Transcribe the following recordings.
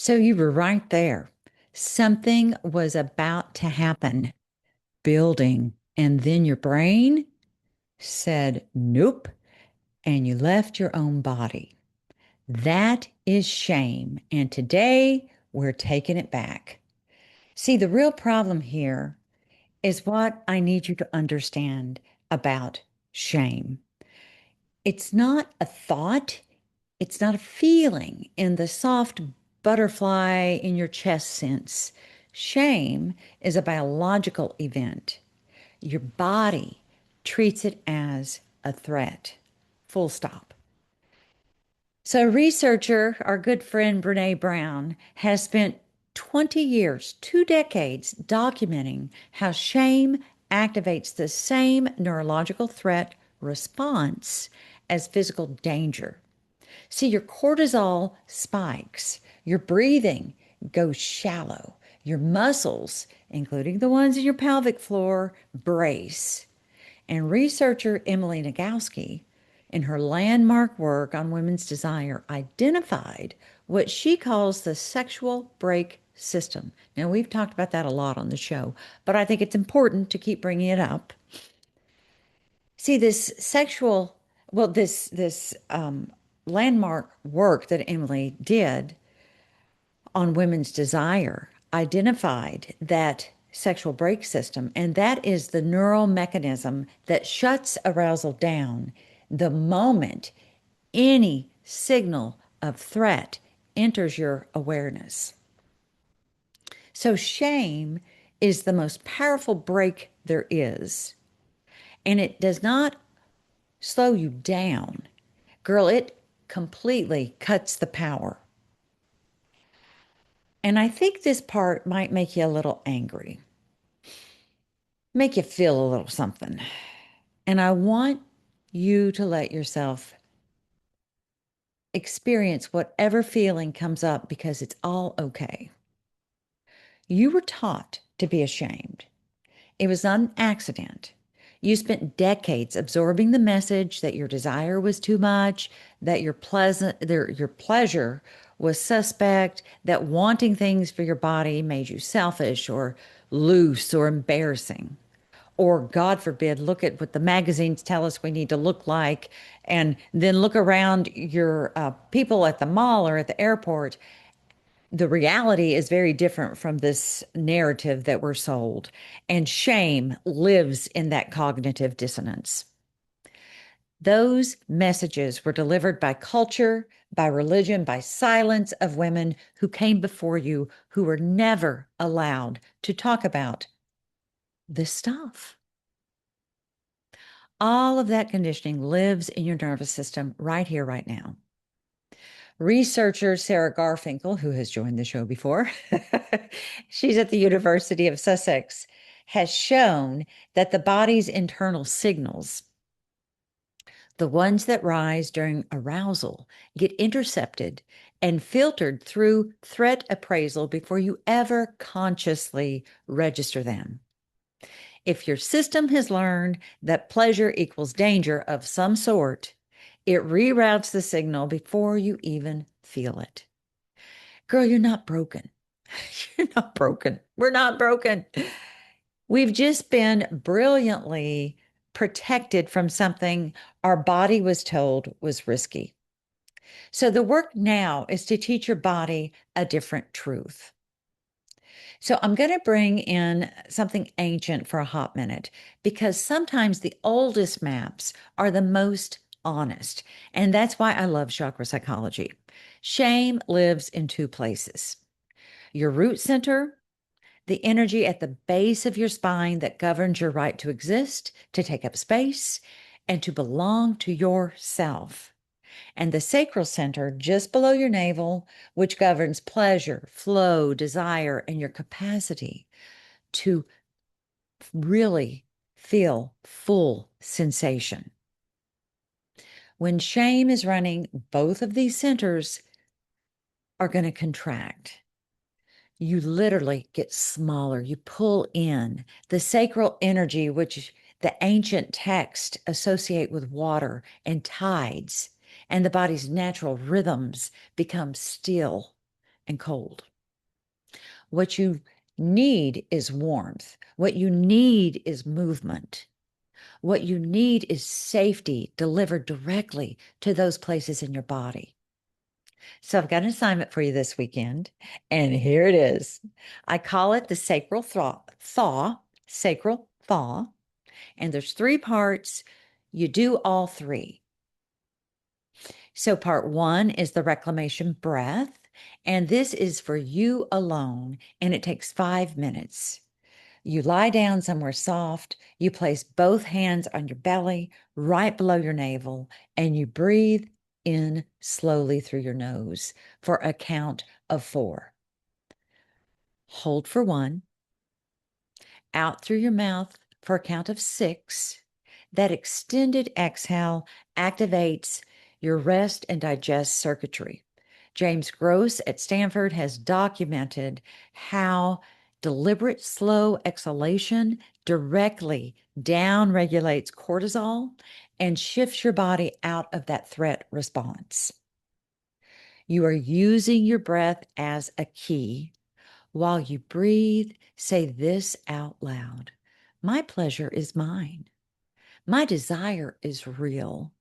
So you were right there. Something was about to happen, building, and then your brain said, nope, and you left your own body. That is shame. And today we're taking it back. See, the real problem here is what I need you to understand about shame. It's not a thought, it's not a feeling in the soft butterfly in your chest sense. Shame is a biological event. Your body treats it as a threat. Full stop. So, researcher, our good friend Brene Brown, has spent 20 years, 2 decades, documenting how shame activates the same neurological threat response as physical danger. See, your cortisol spikes, your breathing goes shallow, your muscles, including the ones in your pelvic floor, brace. And researcher Emily Nagoski, in her landmark work on women's desire, identified what she calls the sexual brake system. Now, we've talked about that a lot on the show, but I think it's important to keep bringing it up. See, this landmark work that Emily did on women's desire identified that sexual brake system, and that is the neural mechanism that shuts arousal down the moment any signal of threat enters your awareness. So, shame is the most powerful brake there is, and it does not slow you down. Girl, it completely cuts the power. And I think this part might make you a little angry, make you feel a little something. And I want you to let yourself experience whatever feeling comes up because it's all okay. You were taught to be ashamed. It was not an accident. You spent decades absorbing the message that your desire was too much, that your pleasure was suspect, that wanting things for your body made you selfish or loose or embarrassing. Or, God forbid, look at what the magazines tell us we need to look like, and then look around your people at the mall or at the airport. The reality is very different from this narrative that we're sold, and shame lives in that cognitive dissonance. Those messages were delivered by culture, by religion, by silence of women who came before you who were never allowed to talk about this stuff. All of that conditioning lives in your nervous system right here, right now. Researcher Sarah Garfinkel, who has joined the show before, she's at the University of Sussex, has shown that the body's internal signals, the ones that rise during arousal, get intercepted and filtered through threat appraisal before you ever consciously register them. If your system has learned that pleasure equals danger of some sort, it reroutes the signal before you even feel it. Girl, you're not broken. You're not broken. We're not broken. We've just been brilliantly protected from something our body was told was risky. So the work now is to teach your body a different truth. So I'm going to bring in something ancient for a hot minute because sometimes the oldest maps are the most honest. And that's why I love chakra psychology. Shame lives in two places: your root center, the energy at the base of your spine that governs your right to exist, to take up space, and to belong to yourself, and the sacral center just below your navel, which governs pleasure, flow, desire, and your capacity to really feel full sensation. When shame is running, both of these centers are going to contract. You literally get smaller. You pull in the sacral energy, which the ancient texts associate with water and tides, and the body's natural rhythms become still and cold. What you need is warmth. What you need is movement. What you need is safety delivered directly to those places in your body. So I've got an assignment for you this weekend, and here it is. I call it the Sacral Sacral Thaw, and there's 3 parts. You do all 3. So part 1 is the reclamation breath, and this is for you alone, and it takes 5 minutes. You lie down somewhere soft, you place both hands on your belly, right below your navel, and you breathe in slowly through your nose for a count of 4. Hold for 1, out through your mouth for a count of 6. That extended exhale activates your rest and digest circuitry. James Gross at Stanford has documented how deliberate, slow exhalation directly down regulates cortisol and shifts your body out of that threat response. You are using your breath as a key. While you breathe, say this out loud: my pleasure is mine. My desire is real.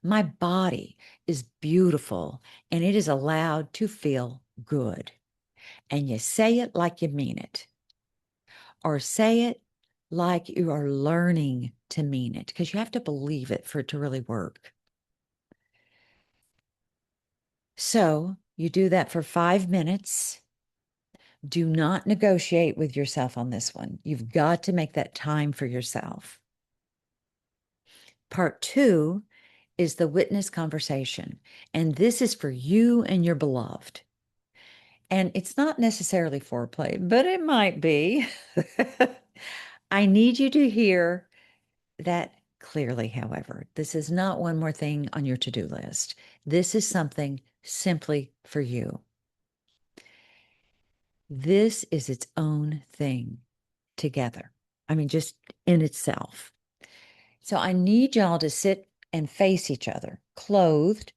My body is beautiful, and it is allowed to feel good. And you say it like you mean it, or say it like you are learning to mean it, because you have to believe it for it to really work. So you do that for 5 minutes. Do not negotiate with yourself on this one. You've got to make that time for yourself. Part 2 is the witness conversation, and this is for you and your beloved. And it's not necessarily foreplay, but it might be. I need you to hear that clearly, however. This is not one more thing on your to-do list. This is something simply for you. This is its own thing together. I mean, just in itself. So I need y'all to sit and face each other, clothed,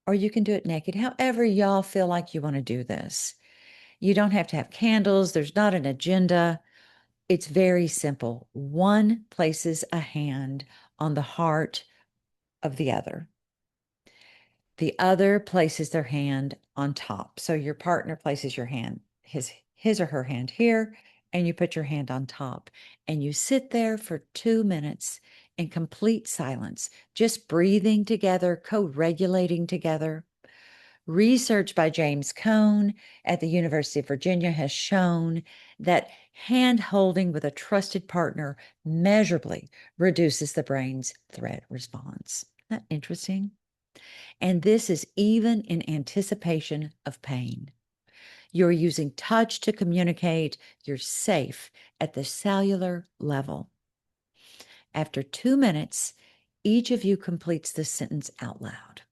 or you can do it naked, however y'all feel like you want to do this. You don't have to have candles. There's not an agenda. It's very simple. One places a hand on the heart of the other. The other places their hand on top. So your partner places your hand, his or her hand here, and you put your hand on top. And you sit there for 2 minutes in complete silence, just breathing together, co-regulating together. Research by James Cone at the University of Virginia has shown that hand holding with a trusted partner measurably reduces the brain's threat response. Isn't that interesting? And this is even in anticipation of pain. You're using touch to communicate. You're safe at the cellular level. After 2 minutes, each of you completes this sentence out loud.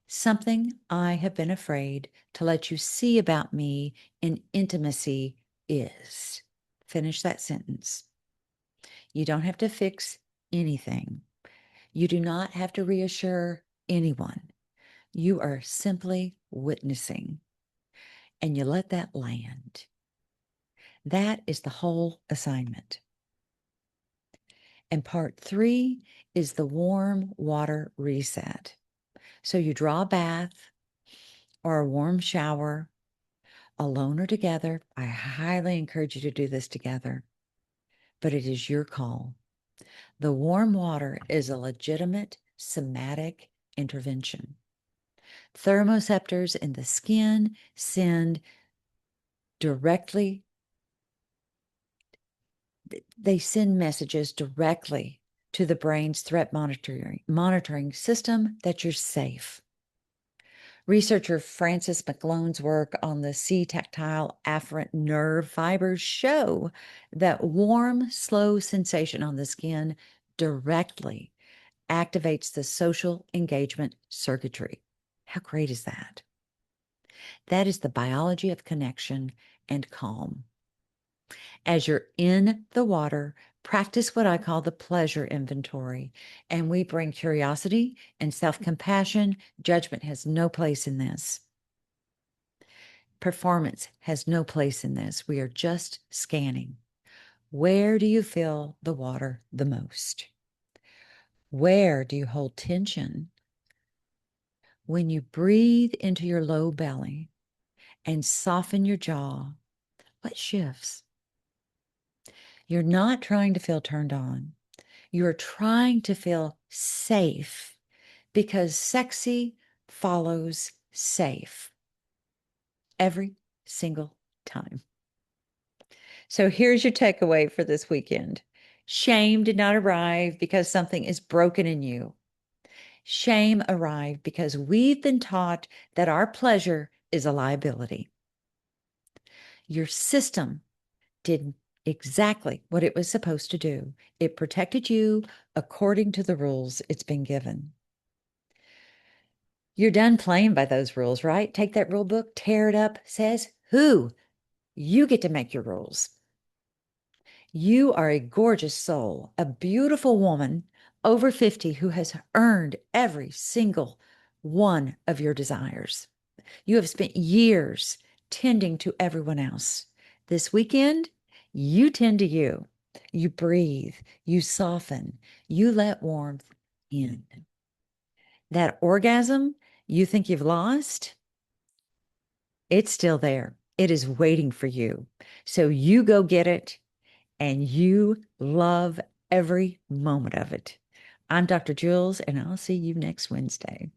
Something I have been afraid to let you see about me in intimacy is. Finish that sentence. You don't have to fix anything. You do not have to reassure anyone. You are simply witnessing, and you let that land. That is the whole assignment. And part 3 is the warm water reset. So you draw a bath or a warm shower, alone or together. I highly encourage you to do this together, but it is your call. The warm water is a legitimate somatic intervention. Thermoceptors in the skin send directly, they send messages directly to the brain's threat monitoring system that you're safe. Researcher Francis McGlone's work on the C-tactile afferent nerve fibers show that warm, slow sensation on the skin directly activates the social engagement circuitry. How great is that? That is the biology of connection and calm. As you're in the water, practice what I call the pleasure inventory, and we bring curiosity and self-compassion. Judgment has no place in this. Performance has no place in this. We are just scanning. Where do you feel the water the most? Where do you hold tension? When you breathe into your low belly and soften your jaw, what shifts? You're not trying to feel turned on. You're trying to feel safe because sexy follows safe every single time. So here's your takeaway for this weekend. Shame did not arrive because something is broken in you. Shame arrived because we've been taught that our pleasure is a liability. Your system did exactly what it was supposed to do. It protected you according to the rules it's been given. You're done playing by those rules, right? Take that rule book, tear it up, says who? You get to make your rules. You are a gorgeous soul, a beautiful woman over 50 who has earned every single one of your desires. You have spent years tending to everyone else. This weekend, you tend to you. You breathe, you soften, you let warmth in. That orgasm you think you've lost, it's still there. It is waiting for you. So you go get it and you love every moment of it. I'm Dr. Juls, and I'll see you next Wednesday.